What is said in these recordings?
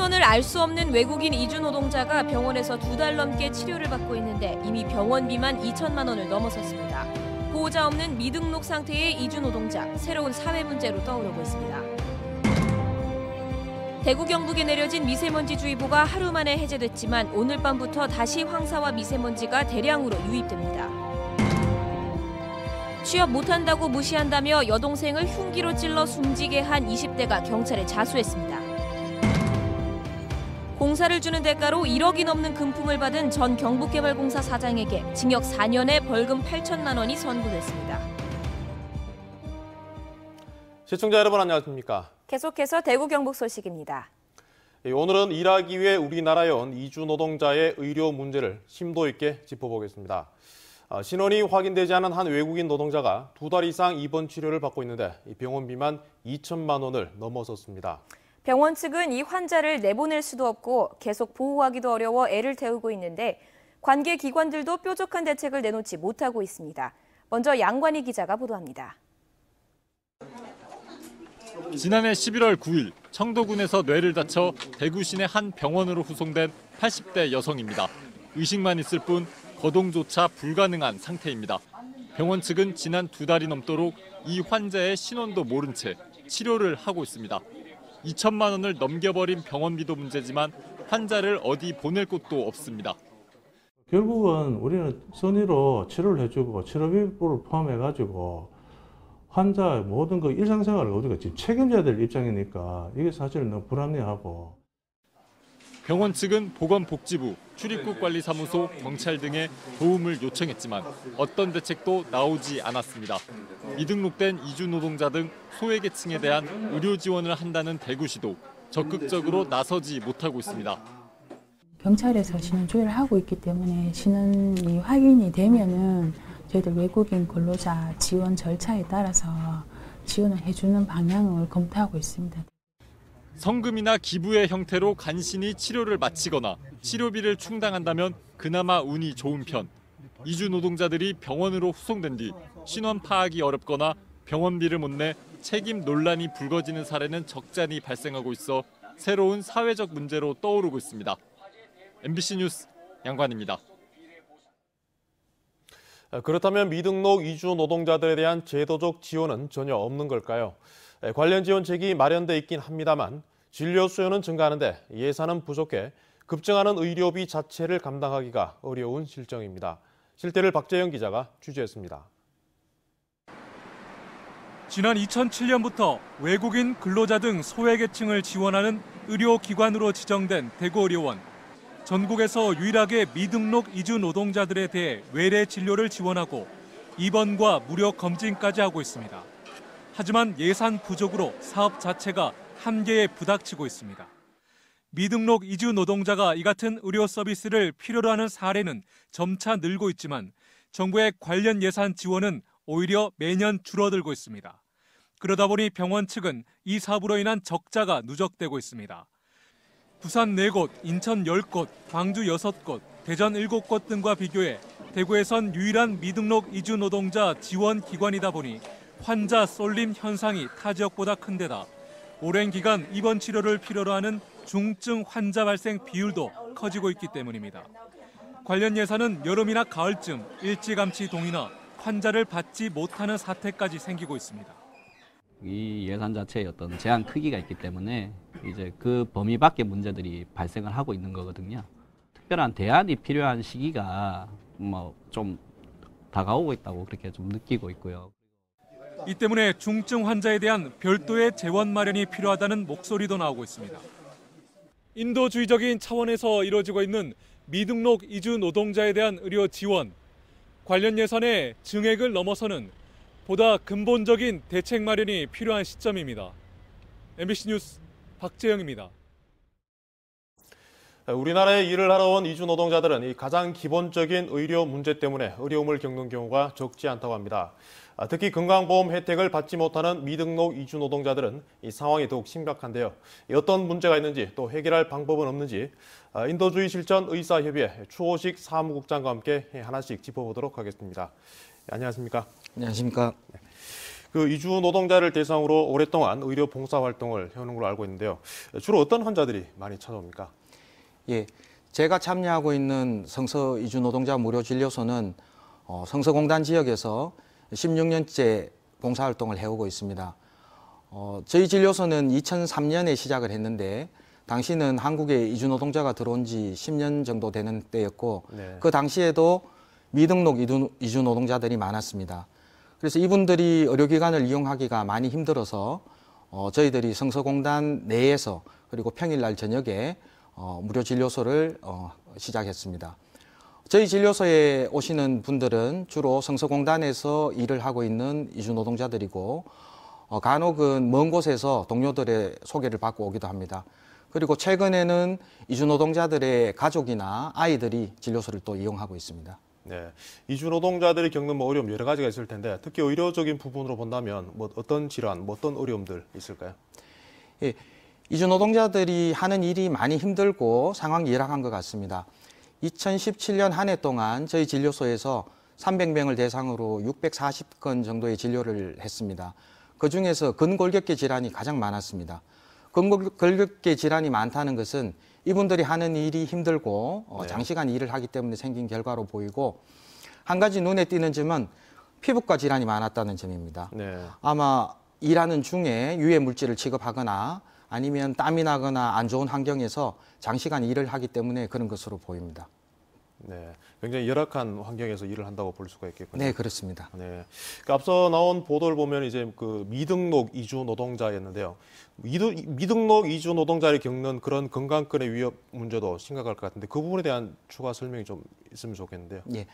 신원을 알 수 없는 외국인 이주 노동자가 병원에서 2달 넘게 치료를 받고 있는데 이미 병원비만 2천만 원을 넘어섰습니다. 보호자 없는 미등록 상태의 이주 노동자, 새로운 사회 문제로 떠오르고 있습니다. 대구 경북에 내려진 미세먼지주의보가 하루 만에 해제됐지만 오늘 밤부터 다시 황사와 미세먼지가 대량으로 유입됩니다. 취업 못한다고 무시한다며 여동생을 흉기로 찔러 숨지게 한 20대가 경찰에 자수했습니다. 공사를 주는 대가로 1억이 넘는 금품을 받은 전 경북개발공사 사장에게 징역 4년에 벌금 8천만 원이 선고됐습니다. 시청자 여러분 안녕하십니까? 계속해서 대구 경북 소식입니다. 오늘은 일하기 위해 우리나라에 온 이주 노동자의 의료 문제를 심도 있게 짚어보겠습니다. 신원이 확인되지 않은 한 외국인 노동자가 2달 이상 입원 치료를 받고 있는데 병원비만 2천만 원을 넘어섰습니다. 병원 측은 이 환자를 내보낼 수도 없고 계속 보호하기도 어려워 애를 태우고 있는데 관계 기관들도 뾰족한 대책을 내놓지 못하고 있습니다. 먼저 양관희 기자가 보도합니다. 지난해 11월 9일 청도군에서 뇌를 다쳐 대구 시내 한 병원으로 후송된 80대 여성입니다. 의식만 있을 뿐 거동조차 불가능한 상태입니다. 병원 측은 지난 2달이 넘도록 이 환자의 신원도 모른 채 치료를 하고 있습니다. 2천만 원을 넘겨버린 병원비도 문제지만 환자를 어디 보낼 곳도 없습니다. 결국은 우리는 선의로 치료를 해주고 치료비를 포함해가지고 환자의 모든 그 일상생활을 우리가 지금 책임져야 될 입장이니까 이게 사실 너무 불합리하고. 병원 측은 보건복지부, 출입국관리사무소, 경찰 등의 도움을 요청했지만 어떤 대책도 나오지 않았습니다. 미등록된 이주 노동자 등 소외계층에 대한 의료 지원을 한다는 대구시도 적극적으로 나서지 못하고 있습니다. 경찰에서 신원 조회를 하고 있기 때문에 신원이 확인이 되면은 저희들 외국인 근로자 지원 절차에 따라서 지원을 해주는 방향을 검토하고 있습니다. 성금이나 기부의 형태로 간신히 치료를 마치거나 치료비를 충당한다면 그나마 운이 좋은 편. 이주 노동자들이 병원으로 후송된 뒤 신원 파악이 어렵거나 병원비를 못 내 책임 논란이 불거지는 사례는 적잖이 발생하고 있어 새로운 사회적 문제로 떠오르고 있습니다. MBC 뉴스 양관입니다. 그렇다면 미등록 이주 노동자들에 대한 제도적 지원은 전혀 없는 걸까요? 관련 지원책이 마련돼 있긴 합니다만 진료 수요는 증가하는데 예산은 부족해 급증하는 의료비 자체를 감당하기가 어려운 실정입니다. 실태를 박재영 기자가 취재했습니다. 지난 2007년부터 외국인 근로자 등 소외계층을 지원하는 의료기관으로 지정된 대구의료원. 전국에서 유일하게 미등록 이주 노동자들에 대해 외래 진료를 지원하고 입원과 무료 검진까지 하고 있습니다. 하지만 예산 부족으로 사업 자체가 한계에 부닥치고 있습니다. 미등록 이주 노동자가 이 같은 의료 서비스를 필요로 하는 사례는 점차 늘고 있지만 정부의 관련 예산 지원은 오히려 매년 줄어들고 있습니다. 그러다 보니 병원 측은 이 사업으로 인한 적자가 누적되고 있습니다. 부산 4곳, 인천 10곳, 광주 6곳, 대전 7곳 등과 비교해 대구에선 유일한 미등록 이주 노동자 지원 기관이다 보니 환자 쏠림 현상이 타 지역보다 큰 데다 오랜 기간 입원 치료를 필요로 하는 중증 환자 발생 비율도 커지고 있기 때문입니다. 관련 예산은 여름이나 가을쯤 일찌감치 동의나 환자를 받지 못하는 사태까지 생기고 있습니다. 이 예산 자체의 어떤 제한 크기가 있기 때문에 이제 그 범위 밖의 문제들이 발생을 하고 있는 거거든요. 특별한 대안이 필요한 시기가 좀 다가오고 있다고 그렇게 좀 느끼고 있고요. 이 때문에 중증 환자에 대한 별도의 재원 마련이 필요하다는 목소리도 나오고 있습니다. 인도주의적인 차원에서 이루어지고 있는 미등록 이주 노동자에 대한 의료 지원, 관련 예산의 증액을 넘어서는 보다 근본적인 대책 마련이 필요한 시점입니다. MBC 뉴스 박재영입니다. 우리나라에 일을 하러 온 이주 노동자들은 이 가장 기본적인 의료 문제 때문에 어려움을 겪는 경우가 적지 않다고 합니다. 특히 건강보험 혜택을 받지 못하는 미등록 이주 노동자들은 이 상황이 더욱 심각한데요. 어떤 문제가 있는지 또 해결할 방법은 없는지 인도주의 실천 의사협의회 추호식 사무국장과 함께 하나씩 짚어보도록 하겠습니다. 안녕하십니까? 안녕하십니까? 그 이주 노동자를 대상으로 오랫동안 의료 봉사 활동을 해오는 걸로 알고 있는데요. 주로 어떤 환자들이 많이 찾아옵니까? 예, 제가 참여하고 있는 성서 이주 노동자 무료 진료소는 성서공단 지역에서 16년째 봉사 활동을 해오고 있습니다. 저희 진료소는 2003년에 시작을 했는데 당시는 한국에 이주 노동자가 들어온 지 10년 정도 되는 때였고 네. 그 당시에도 미등록 이주 노동자들이 많았습니다. 그래서 이분들이 의료기관을 이용하기가 많이 힘들어서 저희들이 성서공단 내에서 그리고 평일날 저녁에 무료 진료소를 시작했습니다. 저희 진료소에 오시는 분들은 주로 성서공단에서 일을 하고 있는 이주 노동자들이고 간혹은 먼 곳에서 동료들의 소개를 받고 오기도 합니다. 그리고 최근에는 이주 노동자들의 가족이나 아이들이 진료소를 또 이용하고 있습니다. 네, 이주 노동자들이 겪는 어려움 여러 가지가 있을 텐데 특히 의료적인 부분으로 본다면 어떤 질환, 어떤 어려움들 있을까요? 예, 이주 노동자들이 하는 일이 많이 힘들고 상황이 열악한 것 같습니다. 2017년 한 해 동안 저희 진료소에서 300명을 대상으로 640건 정도의 진료를 했습니다. 그중에서 근골격계 질환이 가장 많았습니다. 근골격계 질환이 많다는 것은 이분들이 하는 일이 힘들고 장시간 일을 하기 때문에 생긴 결과로 보이고 한 가지 눈에 띄는 점은 피부과 질환이 많았다는 점입니다. 네. 아마 일하는 중에 유해 물질을 취급하거나 아니면 땀이 나거나 안 좋은 환경에서 장시간 일을 하기 때문에 그런 것으로 보입니다. 네, 굉장히 열악한 환경에서 일을 한다고 볼 수가 있겠군요. 네, 그렇습니다. 네, 그러니까 앞서 나온 보도를 보면 이제 그 미등록 이주 노동자였는데요. 미등록 이주 노동자를 겪는 그런 건강권의 위협 문제도 심각할 것 같은데 그 부분에 대한 추가 설명이 좀 있으면 좋겠는데요. 예,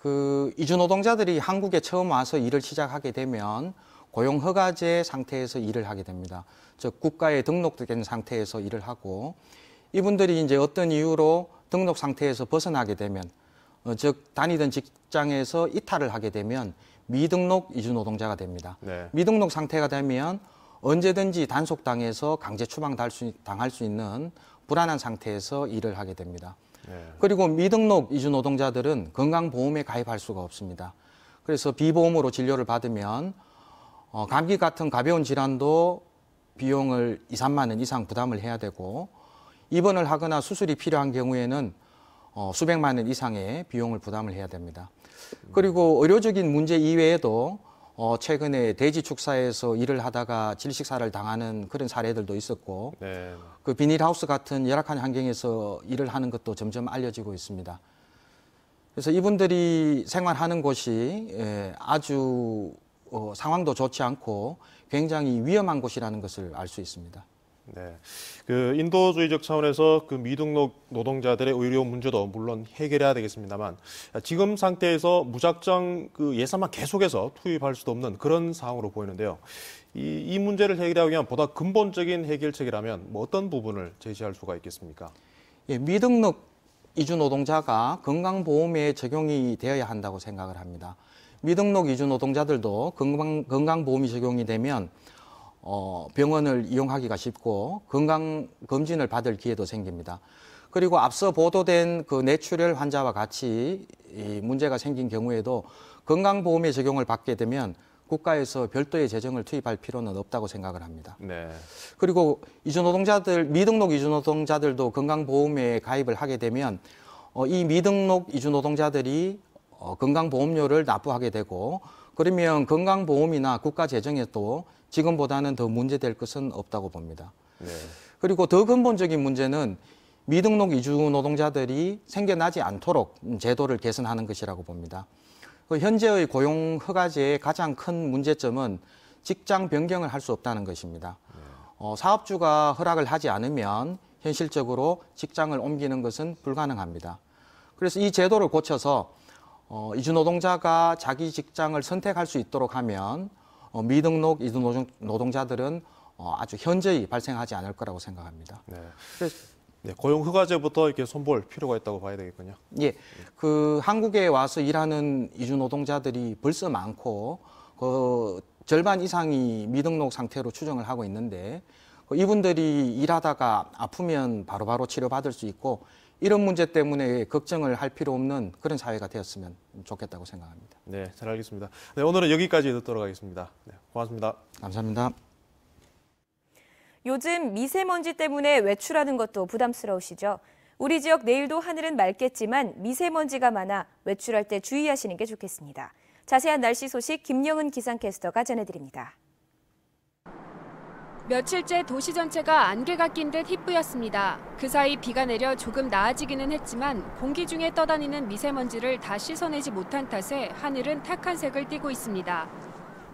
그 이주 노동자들이 한국에 처음 와서 일을 시작하게 되면 고용 허가제 상태에서 일을 하게 됩니다. 즉 국가에 등록된 상태에서 일을 하고 이분들이 이제 어떤 이유로 등록 상태에서 벗어나게 되면 즉 다니던 직장에서 이탈을 하게 되면 미등록 이주 노동자가 됩니다. 네. 미등록 상태가 되면 언제든지 단속당해서 강제 추방당할 수 있는 불안한 상태에서 일을 하게 됩니다. 네. 그리고 미등록 이주 노동자들은 건강보험에 가입할 수가 없습니다. 그래서 비보험으로 진료를 받으면 감기 같은 가벼운 질환도 비용을 2, 3만 원 이상 부담을 해야 되고 입원을 하거나 수술이 필요한 경우에는 수백만 원 이상의 비용을 부담을 해야 됩니다. 그리고 의료적인 문제 이외에도 최근에 돼지 축사에서 일을 하다가 질식사를 당하는 그런 사례들도 있었고 네. 그 비닐하우스 같은 열악한 환경에서 일을 하는 것도 점점 알려지고 있습니다. 그래서 이분들이 생활하는 곳이 아주 상황도 좋지 않고 굉장히 위험한 곳이라는 것을 알 수 있습니다. 네, 그 인도주의적 차원에서 그 미등록 노동자들의 의료 문제도 물론 해결해야 되겠습니다만 지금 상태에서 무작정 그 예산만 계속해서 투입할 수도 없는 그런 상황으로 보이는데요. 이 문제를 해결하기 위한 보다 근본적인 해결책이라면 어떤 부분을 제시할 수가 있겠습니까? 예, 미등록 이주 노동자가 건강보험에 적용이 되어야 한다고 생각을 합니다. 미등록 이주 노동자들도 건강보험이 적용이 되면 병원을 이용하기가 쉽고 건강검진을 받을 기회도 생깁니다. 그리고 앞서 보도된 그 뇌출혈 환자와 같이 이 문제가 생긴 경우에도 건강보험의 적용을 받게 되면 국가에서 별도의 재정을 투입할 필요는 없다고 생각을 합니다. 네. 그리고 미등록 이주 노동자들도 건강보험에 가입을 하게 되면 이 미등록 이주 노동자들이 건강보험료를 납부하게 되고 그러면 건강보험이나 국가 재정에도 지금보다는 더 문제될 것은 없다고 봅니다. 네. 그리고 더 근본적인 문제는 미등록 이주 노동자들이 생겨나지 않도록 제도를 개선하는 것이라고 봅니다. 현재의 고용 허가제의 가장 큰 문제점은 직장 변경을 할 수 없다는 것입니다. 사업주가 허락을 하지 않으면 현실적으로 직장을 옮기는 것은 불가능합니다. 그래서 이 제도를 고쳐서 이주 노동자가 자기 직장을 선택할 수 있도록 하면 미등록 이주 노동자들은 아주 현저히 발생하지 않을 거라고 생각합니다. 네. 네, 고용 허가제부터 이렇게 손볼 필요가 있다고 봐야 되겠군요. 예, 그 한국에 와서 일하는 이주 노동자들이 벌써 많고 그 절반 이상이 미등록 상태로 추정을 하고 있는데 이분들이 일하다가 아프면 바로바로 치료받을 수 있고 이런 문제 때문에 걱정을 할 필요 없는 그런 사회가 되었으면 좋겠다고 생각합니다. 네, 잘 알겠습니다. 네, 오늘은 여기까지 듣도록 하겠습니다. 네, 고맙습니다. 감사합니다. 요즘 미세먼지 때문에 외출하는 것도 부담스러우시죠? 우리 지역 내일도 하늘은 맑겠지만 미세먼지가 많아 외출할 때 주의하시는 게 좋겠습니다. 자세한 날씨 소식 김영은 기상캐스터가 전해드립니다. 며칠째 도시 전체가 안개가 낀 듯 희뿌였습니다. 그 사이 비가 내려 조금 나아지기는 했지만 공기 중에 떠다니는 미세먼지를 다 씻어내지 못한 탓에 하늘은 탁한 색을 띠고 있습니다.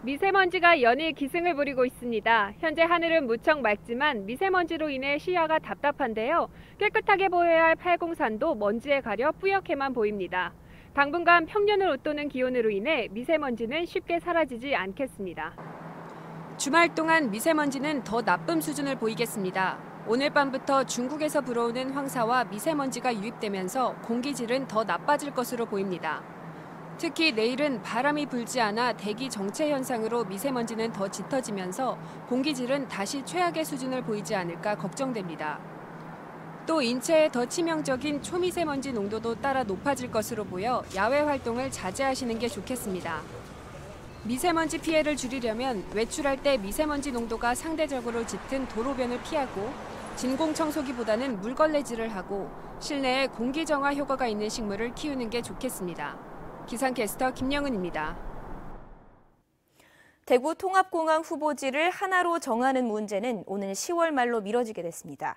미세먼지가 연일 기승을 부리고 있습니다. 현재 하늘은 무척 맑지만 미세먼지로 인해 시야가 답답한데요. 깨끗하게 보여야 할 팔공산도 먼지에 가려 뿌옇게만 보입니다. 당분간 평년을 웃도는 기온으로 인해 미세먼지는 쉽게 사라지지 않겠습니다. 주말 동안 미세먼지는 더 나쁨 수준을 보이겠습니다. 오늘 밤부터 중국에서 불어오는 황사와 미세먼지가 유입되면서 공기질은 더 나빠질 것으로 보입니다. 특히 내일은 바람이 불지 않아 대기 정체 현상으로 미세먼지는 더 짙어지면서 공기질은 다시 최악의 수준을 보이지 않을까 걱정됩니다. 또 인체에 더 치명적인 초미세먼지 농도도 따라 높아질 것으로 보여 야외 활동을 자제하시는 게 좋겠습니다. 미세먼지 피해를 줄이려면 외출할 때 미세먼지 농도가 상대적으로 짙은 도로변을 피하고 진공청소기보다는 물걸레질을 하고 실내에 공기정화 효과가 있는 식물을 키우는 게 좋겠습니다. 기상캐스터 김영은입니다. 대구 통합공항 후보지를 하나로 정하는 문제는 오는 10월 말로 미뤄지게 됐습니다.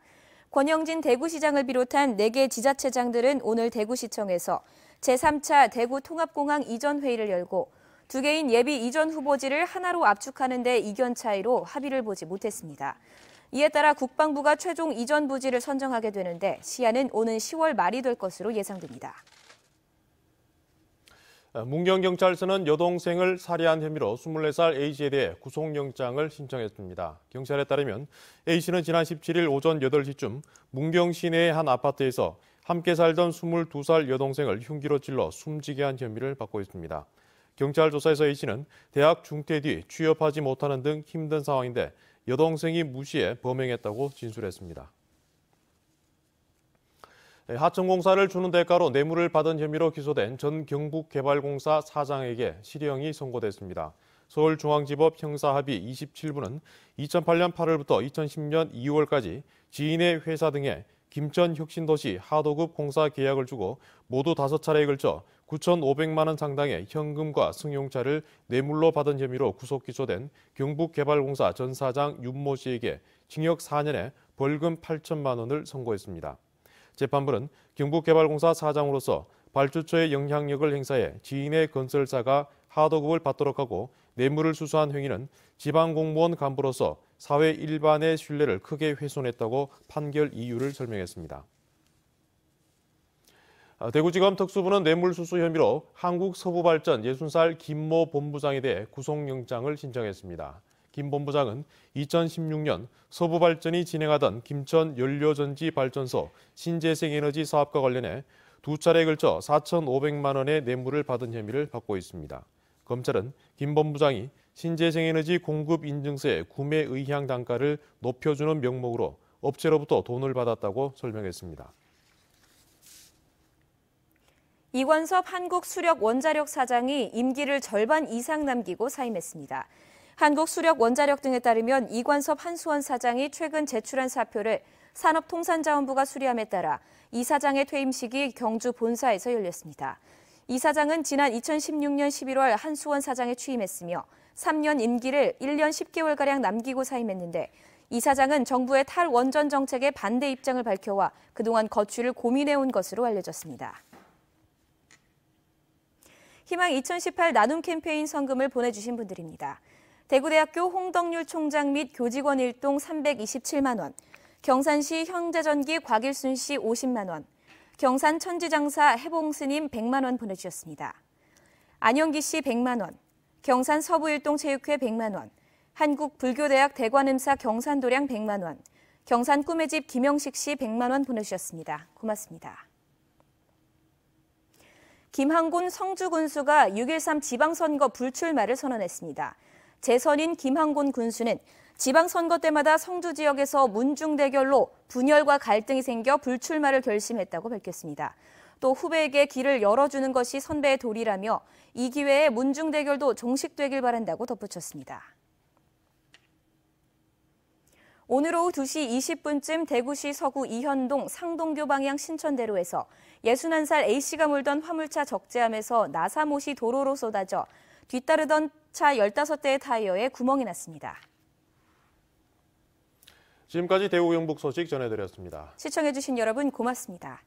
권영진 대구시장을 비롯한 4개 지자체장들은 오늘 대구시청에서 제3차 대구 통합공항 이전 회의를 열고 2개인 예비 이전 후보지를 하나로 압축하는 데 이견 차이로 합의를 보지 못했습니다. 이에 따라 국방부가 최종 이전 부지를 선정하게 되는데 시한은 오는 10월 말이 될 것으로 예상됩니다. 문경경찰서는 여동생을 살해한 혐의로 24살 A씨에 대해 구속영장을 신청했습니다. 경찰에 따르면 A씨는 지난 17일 오전 8시쯤 문경 시내의 한 아파트에서 함께 살던 22살 여동생을 흉기로 찔러 숨지게 한 혐의를 받고 있습니다. 경찰 조사에서 A씨는 대학 중퇴 뒤 취업하지 못하는 등 힘든 상황인데 여동생이 무시해 범행했다고 진술했습니다. 하청공사를 주는 대가로 뇌물을 받은 혐의로 기소된 전 경북개발공사 사장에게 실형이 선고됐습니다. 서울중앙지법 형사합의 27부는 2008년 8월부터 2010년 2월까지 지인의 회사 등에 김천혁신도시 하도급 공사 계약을 주고 모두 5차례에 걸쳐 9,500만 원 상당의 현금과 승용차를 뇌물로 받은 혐의로 구속 기소된 경북개발공사 전 사장 윤모 씨에게 징역 4년에 벌금 8천만 원을 선고했습니다. 재판부는 경북개발공사 사장으로서 발주처의 영향력을 행사해 지인의 건설사가 하도급을 받도록 하고 뇌물을 수수한 행위는 지방공무원 간부로서 사회 일반의 신뢰를 크게 훼손했다고 판결 이유를 설명했습니다. 대구지검 특수부는 뇌물수수 혐의로 한국서부발전 60살 김모 본부장에 대해 구속영장을 신청했습니다. 김 본부장은 2016년 서부발전이 진행하던 김천 연료전지 발전소 신재생에너지 사업과 관련해 2차례에 걸쳐 4,500만 원의 뇌물을 받은 혐의를 받고 있습니다. 검찰은 김 본부장이 신재생에너지 공급 인증서의 구매 의향 단가를 높여주는 명목으로 업체로부터 돈을 받았다고 설명했습니다. 이관섭 한국수력원자력 사장이 임기를 절반 이상 남기고 사임했습니다. 한국수력원자력 등에 따르면 이관섭 한수원 사장이 최근 제출한 사표를 산업통상자원부가 수리함에 따라 이 사장의 퇴임식이 경주 본사에서 열렸습니다. 이 사장은 지난 2016년 11월 한수원 사장에 취임했으며 3년 임기를 1년 10개월가량 남기고 사임했는데 이 사장은 정부의 탈원전 정책에 반대 입장을 밝혀와 그동안 거취를 고민해온 것으로 알려졌습니다. 희망 2018 나눔 캠페인 성금을 보내주신 분들입니다. 대구대학교 홍덕률 총장 및 교직원 일동 327만 원, 경산시 형제전기 곽일순 씨 50만 원, 경산 천지장사 해봉스님 100만 원 보내주셨습니다. 안영기 씨 100만 원, 경산 서부일동체육회 100만 원, 한국불교대학 대관음사 경산도량 100만 원, 경산 꿈의 집 김영식 씨 100만 원 보내주셨습니다. 고맙습니다. 김한곤 성주군수가 6.13 지방선거 불출마를 선언했습니다. 재선인 김한곤 군수는 지방선거 때마다 성주 지역에서 문중 대결로 분열과 갈등이 생겨 불출마를 결심했다고 밝혔습니다. 또 후배에게 길을 열어주는 것이 선배의 도리라며 이 기회에 문중 대결도 종식되길 바란다고 덧붙였습니다. 오늘 오후 2시 20분쯤 대구시 서구 이현동 상동교 방향 신천대로에서 61살 A씨가 몰던 화물차 적재함에서 나사못이 도로로 쏟아져 뒤따르던 차 15대의 타이어에 구멍이 났습니다. 지금까지 대구 경북 소식 전해드렸습니다. 시청해주신 여러분 고맙습니다.